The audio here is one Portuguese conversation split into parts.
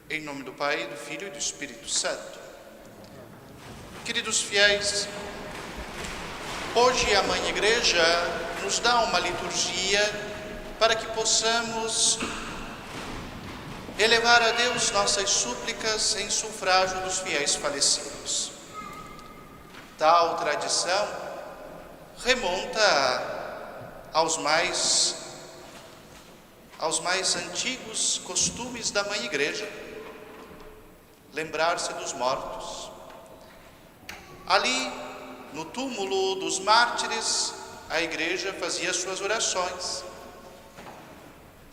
Em nome do Pai, do Filho e do Espírito Santo. Queridos fiéis, hoje a Mãe Igreja nos dá uma liturgia para que possamos elevar a Deus nossas súplicas em sufrágio dos fiéis falecidos. Tal tradição remonta aos mais antigos costumes da Mãe Igreja, lembrar-se dos mortos. Ali, no túmulo dos mártires, a Igreja fazia suas orações.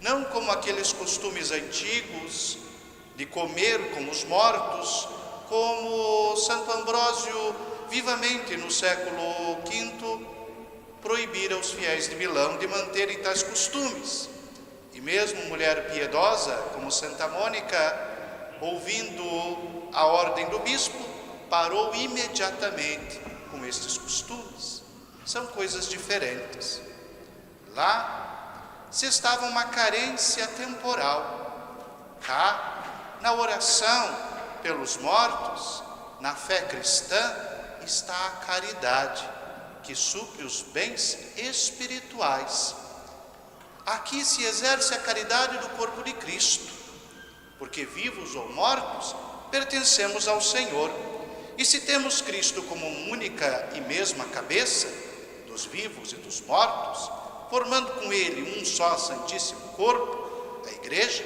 Não como aqueles costumes antigos de comer com os mortos, como Santo Ambrósio, vivamente no século V, proibira os fiéis de Milão de manterem tais costumes. E mesmo mulher piedosa, como Santa Mônica, ouvindo a ordem do bispo, parou imediatamente com estes costumes. São coisas diferentes. Lá se estava uma carência temporal. Cá, na oração pelos mortos, na fé cristã, está a caridade, que supre os bens espirituais. Aqui se exerce a caridade do corpo de Cristo, porque vivos ou mortos, pertencemos ao Senhor. E se temos Cristo como única e mesma cabeça dos vivos e dos mortos, formando com Ele um só santíssimo corpo, a Igreja,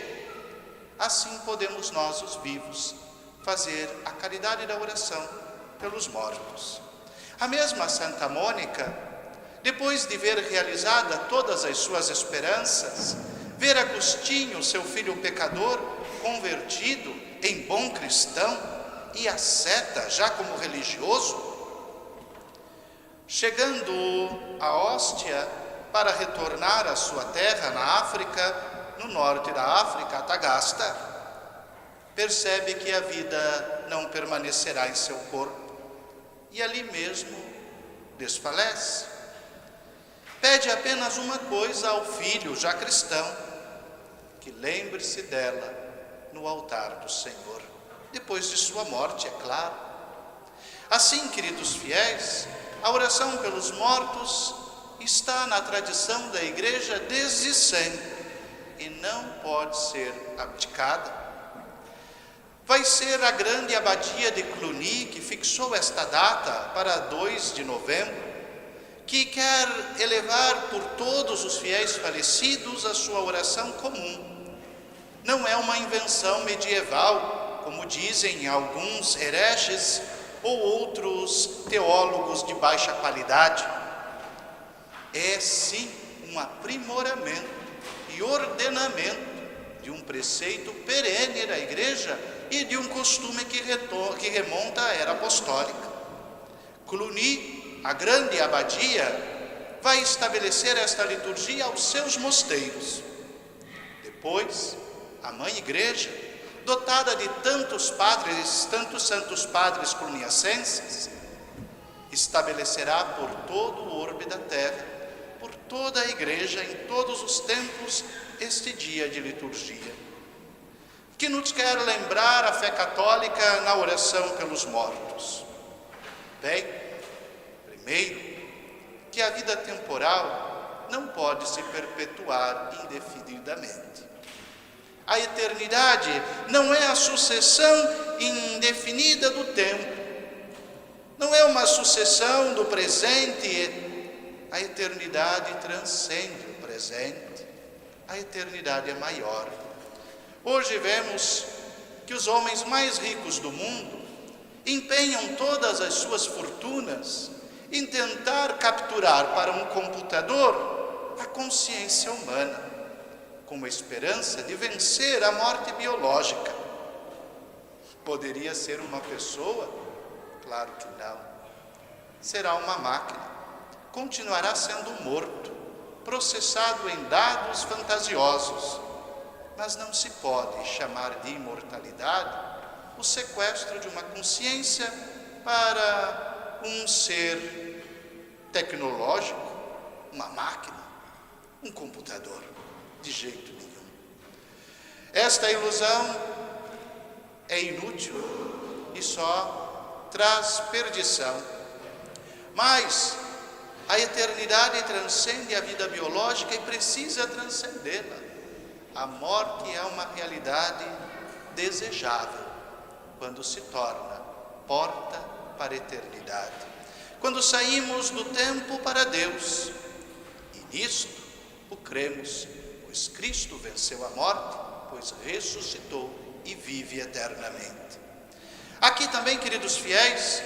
assim podemos nós, os vivos, fazer a caridade da oração pelos mortos. A mesma Santa Mônica, depois de ver realizada todas as suas esperanças, ver Agostinho, seu filho pecador, convertido em bom cristão e asceta já como religioso, chegando à Hóstia para retornar à sua terra na África, no norte da África, Atagasta, percebe que a vida não permanecerá em seu corpo e ali mesmo desfalece. Pede apenas uma coisa ao filho já cristão, que lembre-se dela no altar do Senhor, depois de sua morte, é claro. Assim, queridos fiéis, a oração pelos mortos está na tradição da Igreja desde sempre e não pode ser abdicada. Vai ser a grande abadia de Cluny que fixou esta data para 2 de novembro, que quer elevar por todos os fiéis falecidos a sua oração comum. Não é uma invenção medieval, como dizem alguns hereges ou outros teólogos de baixa qualidade. É sim um aprimoramento e ordenamento de um preceito perene da Igreja e de um costume que remonta à era apostólica. Cluny, a grande abadia, vai estabelecer esta liturgia aos seus mosteiros. Depois, a Mãe Igreja, dotada de tantos santos padres cluniacenses, estabelecerá por todo o orbe da terra, por toda a Igreja, em todos os tempos, este dia de liturgia, que nos quer lembrar a fé católica na oração pelos mortos. Bem, primeiro, que a vida temporal não pode se perpetuar indefinidamente. A eternidade não é a sucessão indefinida do tempo, não é uma sucessão do presente. A eternidade transcende o presente, a eternidade é maior. Hoje vemos que os homens mais ricos do mundo empenham todas as suas fortunas em tentar capturar para um computador a consciência humana, com a esperança de vencer a morte biológica. Poderia ser uma pessoa? Claro que não. Será uma máquina. Continuará sendo morto, processado em dados fantasiosos. Mas não se pode chamar de imortalidade o sequestro de uma consciência para um ser tecnológico, uma máquina, um computador. De jeito nenhum. Esta ilusão é inútil e só traz perdição. Mas a eternidade transcende a vida biológica e precisa transcendê-la. A morte é uma realidade desejável quando se torna porta para a eternidade. Quando saímos do tempo para Deus, e nisto o cremos, pois Cristo venceu a morte, pois ressuscitou e vive eternamente. Aqui também, queridos fiéis,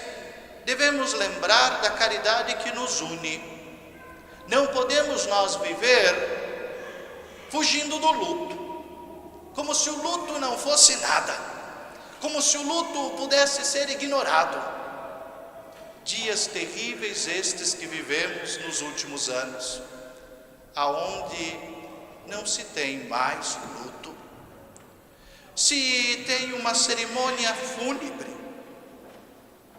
devemos lembrar da caridade que nos une. Não podemos nós viver fugindo do luto, como se o luto não fosse nada, como se o luto pudesse ser ignorado. Dias terríveis estes que vivemos nos últimos anos, aonde não se tem mais luto. Se tem uma cerimônia fúnebre,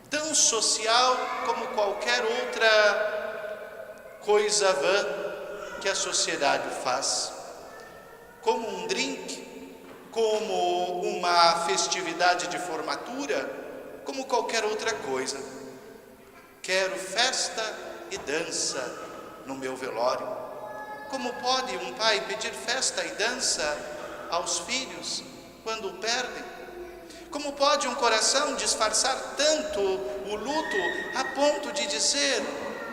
tão social como qualquer outra coisa vã que a sociedade faz, como um drink, como uma festividade de formatura, como qualquer outra coisa. Quero festa e dança no meu velório. Como pode um pai pedir festa e dança aos filhos quando o perdem? Como pode um coração disfarçar tanto o luto a ponto de dizer: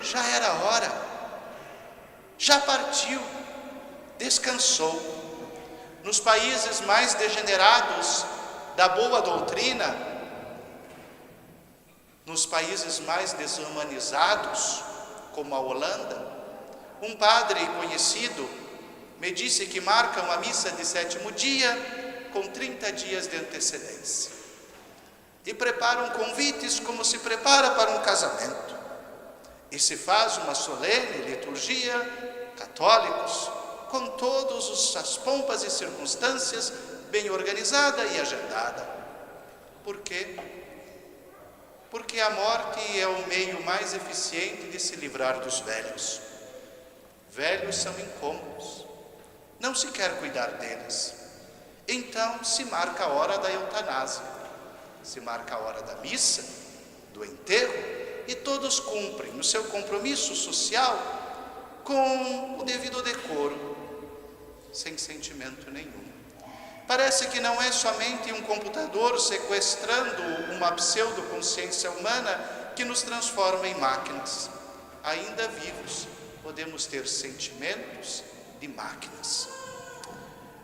já era hora, já partiu, descansou? Nos países mais degenerados da boa doutrina, nos países mais desumanizados, como a Holanda, um padre conhecido me disse que marcam a missa de sétimo dia com 30 dias de antecedência e preparam convites como se prepara para um casamento, e se faz uma solene liturgia, católicos, com todas as pompas e circunstâncias, bem organizada e agendada. Por quê? Porque a morte é o meio mais eficiente de se livrar dos velhos. Velhos são incômodos, não se quer cuidar deles. Então se marca a hora da eutanásia, se marca a hora da missa, do enterro, e todos cumprem o seu compromisso social com o devido decoro, sem sentimento nenhum. Parece que não é somente um computador sequestrando uma pseudo-consciência humana que nos transforma em máquinas. Ainda vivos, podemos ter sentimentos de máquinas.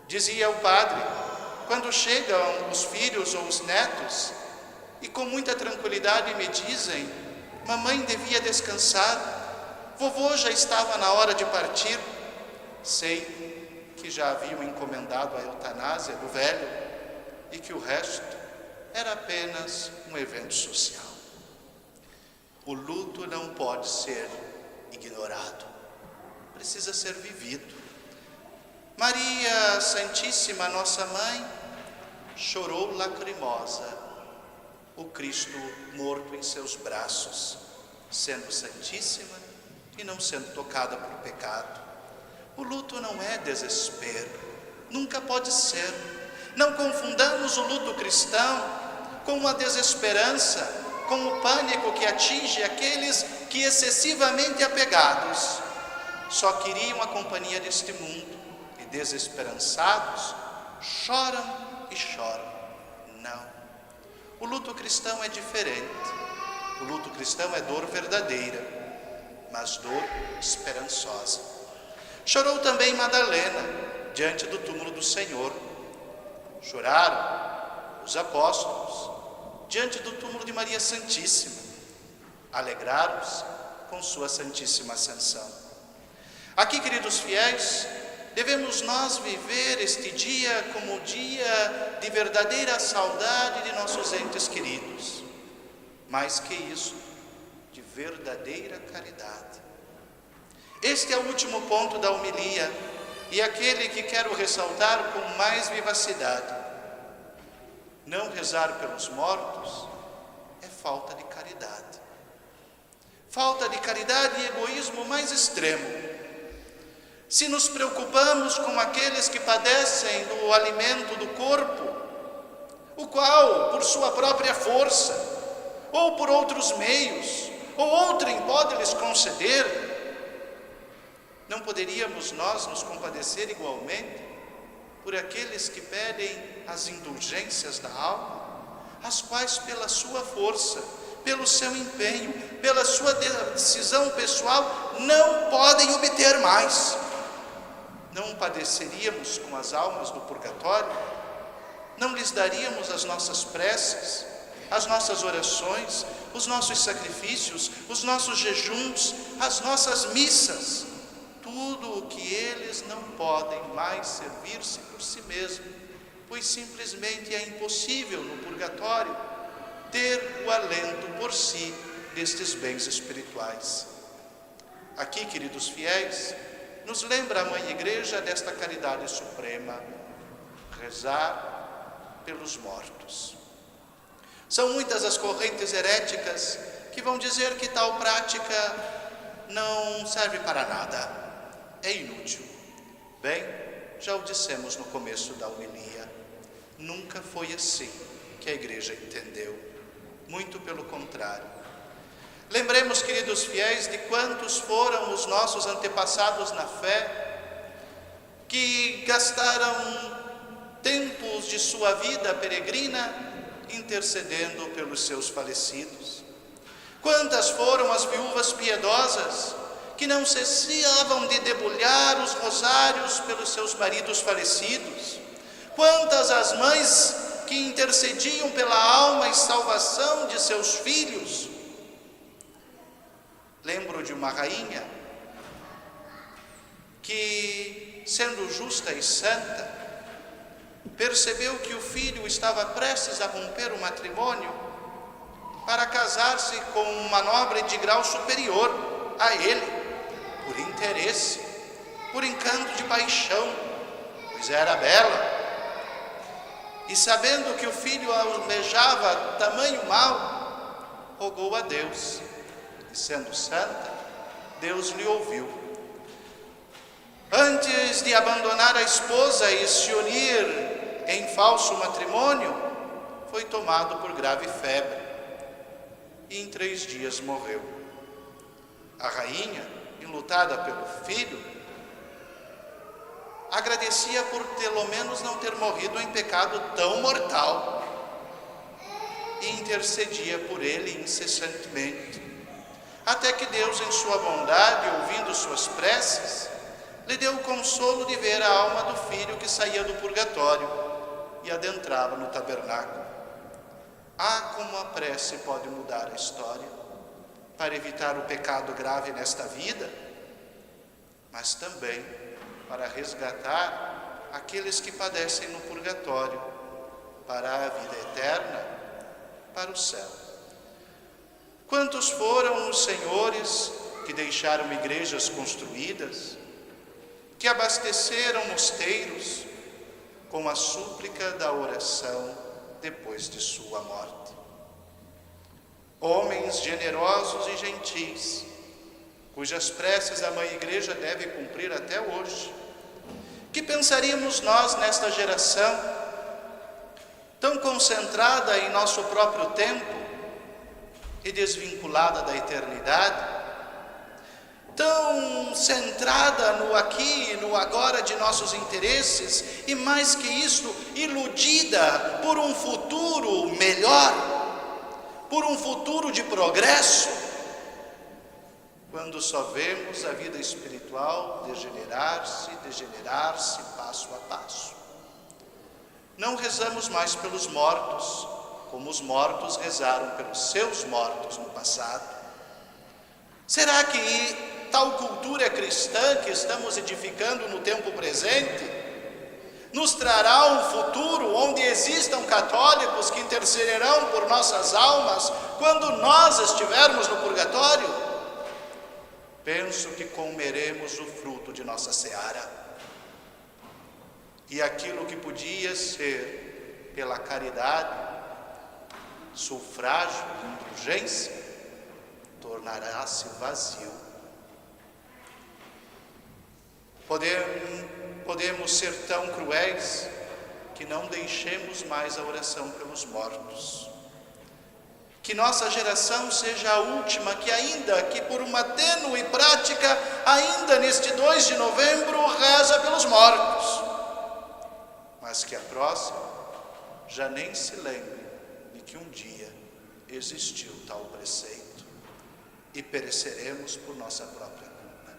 Dizia o padre, quando chegam os filhos ou os netos e com muita tranquilidade me dizem: mamãe devia descansar, vovô já estava na hora de partir, sei que já haviam encomendado a eutanásia do velho e que o resto era apenas um evento social. O luto não pode ser ignorado, precisa ser vivido. Maria Santíssima, nossa mãe, chorou lacrimosa o Cristo morto em seus braços, sendo santíssima e não sendo tocada por pecado. O luto não é desespero, nunca pode ser. Não confundamos o luto cristão com a desesperança, com o pânico que atinge aqueles que, excessivamente apegados, só queriam a companhia deste mundo e, desesperançados, choram e choram. Não. O luto cristão é diferente. O luto cristão é dor verdadeira, mas dor esperançosa. Chorou também Madalena diante do túmulo do Senhor. Choraram os apóstolos diante do túmulo de Maria Santíssima. Alegraram-se com sua Santíssima Ascensão. Aqui, queridos fiéis, devemos nós viver este dia como um dia de verdadeira saudade de nossos entes queridos. Mais que isso, de verdadeira caridade. Este é o último ponto da homilia e aquele que quero ressaltar com mais vivacidade. Não rezar pelos mortos é falta de caridade. Falta de caridade e egoísmo mais extremo. Se nos preocupamos com aqueles que padecem do alimento do corpo, o qual, por sua própria força, ou por outros meios, ou outrem pode lhes conceder, não poderíamos nós nos compadecer igualmente por aqueles que pedem as indulgências da alma, as quais pela sua força, pelo seu empenho, pela sua decisão pessoal, não podem obter mais? Não padeceríamos com as almas do purgatório? Não lhes daríamos as nossas preces, as nossas orações, os nossos sacrifícios, os nossos jejuns, as nossas missas, tudo o que eles não podem mais servir-se por si mesmos, pois simplesmente é impossível no purgatório ter o alento por si destes bens espirituais. Aqui, queridos fiéis, nos lembra a Mãe Igreja desta caridade suprema: rezar pelos mortos. São muitas as correntes heréticas que vão dizer que tal prática não serve para nada, é inútil. Bem, já o dissemos no começo da homilia, nunca foi assim que a Igreja entendeu, muito pelo contrário. Lembremos, queridos fiéis, de quantos foram os nossos antepassados na fé, que gastaram tempos de sua vida peregrina intercedendo pelos seus falecidos. Quantas foram as viúvas piedosas que não cessavam de debulhar os rosários pelos seus maridos falecidos? Quantas as mães que intercediam pela alma e salvação de seus filhos? Lembro de uma rainha que, sendo justa e santa, percebeu que o filho estava prestes a romper o matrimônio para casar-se com uma nobre de grau superior a ele, por interesse, por encanto de paixão, pois era bela. E sabendo que o filho almejava tamanho mal, rogou a Deus, e sendo santa, Deus lhe ouviu. Antes de abandonar a esposa e se unir em falso matrimônio, foi tomado por grave febre e em 3 dias morreu. A rainha, enlutada pelo filho, agradecia por pelo menos não ter morrido em pecado tão mortal e intercedia por ele incessantemente, até que Deus, em sua bondade, ouvindo suas preces, lhe deu o consolo de ver a alma do filho que saía do purgatório e adentrava no tabernáculo. Ah, como a prece pode mudar a história, para evitar o pecado grave nesta vida, mas também para resgatar aqueles que padecem no purgatório, para a vida eterna, para o céu. Quantos foram os senhores que deixaram igrejas construídas, que abasteceram mosteiros com a súplica da oração depois de sua morte? Homens generosos e gentis, cujas preces a Mãe Igreja deve cumprir até hoje. Que pensaríamos nós nesta geração, tão concentrada em nosso próprio tempo e desvinculada da eternidade, tão centrada no aqui e no agora de nossos interesses, e mais que isto, iludida por um futuro melhor, por um futuro de progresso, quando só vemos a vida espiritual degenerar-se passo a passo. Não rezamos mais pelos mortos, como os mortos rezaram pelos seus mortos no passado. Será que tal cultura cristã que estamos edificando no tempo presente nos trará um futuro onde existam católicos que intercederão por nossas almas quando nós estivermos no purgatório? Penso que comeremos o fruto de nossa seara, e aquilo que podia ser pela caridade, sufrágio, indulgência, tornará-se vazio. Podemos ser tão cruéis que não deixemos mais a oração pelos mortos. Que nossa geração seja a última que ainda, que por uma tênue prática, ainda neste 2 de novembro, reza pelos mortos. Mas que a próxima já nem se lembre de que um dia existiu tal preceito e pereceremos por nossa própria culpa.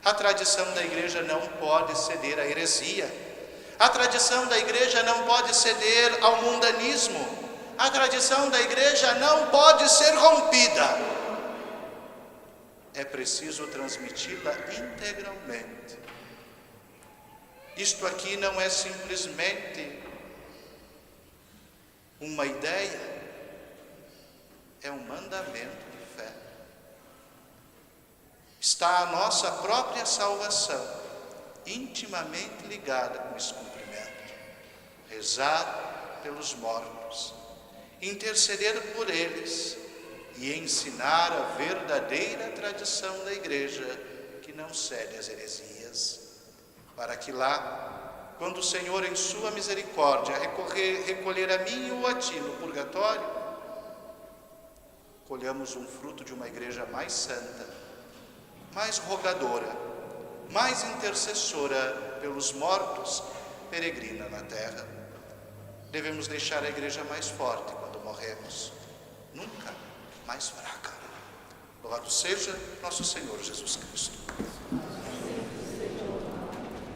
A tradição da igreja não pode ceder à heresia. A tradição da igreja não pode ceder ao mundanismo. A tradição da igreja não pode ser rompida. É preciso transmiti-la integralmente. Isto aqui não é simplesmente uma ideia, é um mandamento de fé. Está a nossa própria salvação intimamente ligada com esse cumprimento. Rezar pelos mortos, interceder por eles e ensinar a verdadeira tradição da igreja que não cede às heresias, para que lá, quando o Senhor em sua misericórdia recolher a mim ou a ti no purgatório, colhamos um fruto de uma igreja mais santa, mais rogadora, mais intercessora pelos mortos, peregrina na terra. Devemos deixar a igreja mais forte quando morremos, nunca mais fraca. Louvado seja nosso Senhor Jesus Cristo.